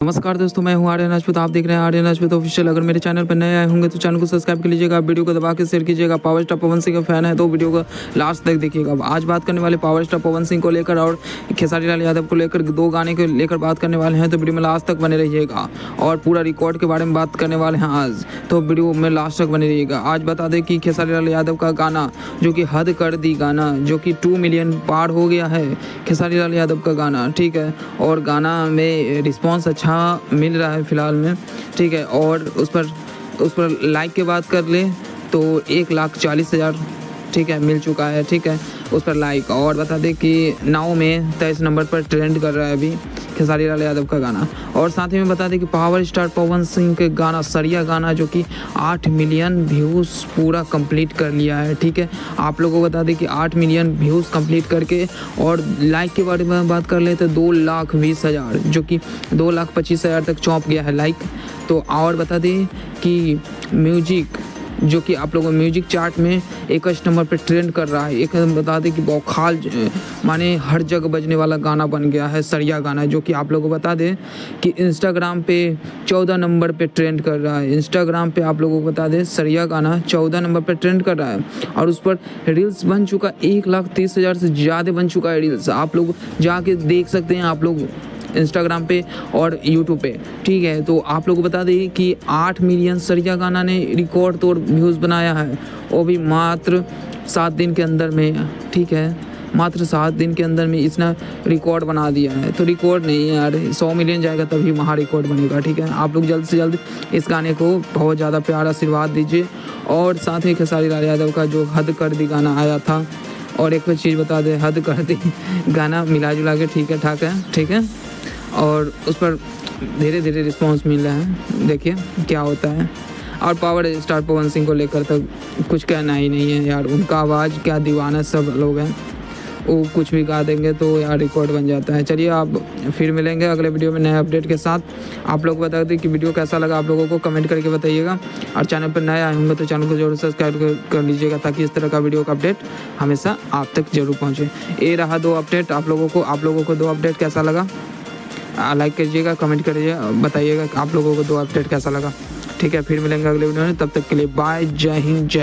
नमस्कार दोस्तों, मैं हूं आर्यन राजपूत। आप देख रहे हैं आर्यन राजपूत ऑफिशियल। अगर मेरे चैनल पर नए आए होंगे तो चैनल को सब्सक्राइब कर लीजिएगा, वीडियो को दबा के शेयर कीजिएगा। पावर स्टार पवन सिंह का फैन है तो वीडियो को लास्ट तक देखिएगा। आज बात करने वाले पावर स्टार पवन सिंह को लेकर और खेसारी लाल यादव को लेकर दो गाने को लेकर बात करने वाले हैं, तो वीडियो में लास्ट तक बने रहिएगा। और पूरा रिकॉर्ड के बारे में बात करने वाले हैं आज, तो वीडियो में लास्ट तक बने रहिएगा। आज बता दें कि खेसारी लाल यादव का गाना जो कि हद कर दी गाना, जो कि 2 मिलियन पार हो गया है खेसारी लाल यादव का गाना, ठीक है। और गाना में रिस्पॉन्स अच्छा मिल रहा है फिलहाल में, ठीक है। और उस पर लाइक की बात कर ले तो 1,40,000 ठीक है मिल चुका है, ठीक है, उस पर लाइक। और बता दें कि नाउ में 23 नंबर पर ट्रेंड कर रहा है अभी खेसारी लाल यादव का गाना। और साथ ही में बता दें कि पावर स्टार पवन सिंह के गाना सरिया गाना जो कि 8 मिलियन व्यूज़ पूरा कंप्लीट कर लिया है, ठीक है। आप लोगों को बता दें कि 8 मिलियन व्यूज़ कंप्लीट करके, और लाइक के बारे में बात कर ले तो 2,20,000 जो कि 2,25,000 तक चौंक गया है लाइक। तो और बता दें कि म्यूजिक जो कि आप लोगों म्यूजिक चार्ट में 21 नंबर पे ट्रेंड कर रहा है। एक बता दें कि बौखाल माने हर जगह बजने वाला गाना बन गया है सरिया गाना, जो कि आप लोगों को बता दें कि इंस्टाग्राम पे 14 नंबर पे ट्रेंड कर रहा है। इंस्टाग्राम पे आप लोगों को बता दें सरिया गाना 14 नंबर पे ट्रेंड कर रहा है। और उस पर रील्स बन चुका 1,30,000 से ज़्यादा बन चुका है रील्स। आप लोग जाके देख सकते हैं आप लोग इंस्टाग्राम पे और यूट्यूब पे, ठीक है। तो आप लोगों को बता दें कि 8 मिलियन सरिया गाना ने रिकॉर्ड तोड़ व्यूज़ बनाया है, वो भी मात्र 7 दिन के अंदर में, ठीक है। मात्र 7 दिन के अंदर में इसने रिकॉर्ड बना दिया है। तो रिकॉर्ड नहीं है यार, 100 मिलियन जाएगा तभी वहाँ रिकॉर्ड बनेगा, ठीक है। आप लोग जल्द से जल्द इस गाने को बहुत ज़्यादा प्यार आशीर्वाद दीजिए। और साथ ही खेसारी लाल यादव का जो हद कर दी गाना आया था, और एक चीज़ बता दें, हद कर दी गाना मिला जुला के ठीक है ठाक है, ठीक है। और उस पर धीरे धीरे रिस्पांस मिल रहा है, देखिए क्या होता है। और पावर स्टार पवन सिंह को लेकर तो कुछ कहना ही नहीं है यार, उनका आवाज़ क्या दीवाना सब लोग हैं, वो कुछ भी गा देंगे तो यार रिकॉर्ड बन जाता है। चलिए आप फिर मिलेंगे अगले वीडियो में नए अपडेट के साथ। आप लोग बता दें कि वीडियो कैसा लगा, आप लोगों को कमेंट करके बताइएगा। और चैनल पर नए आए होंगे तो चैनल को जरूर सब्सक्राइब कर लीजिएगा, ताकि इस तरह का वीडियो का अपडेट हमेशा आप तक जरूर पहुँचे। ये रहा 2 अपडेट आप लोगों को 2 अपडेट कैसा लगा लाइक कीजिएगा, कमेंट करिए, बताइएगा आप लोगों को 2 अपडेट कैसा लगा, ठीक है। फिर मिलेंगे अगले वीडियो में, तब तक के लिए बाय, जय हिंद, जय।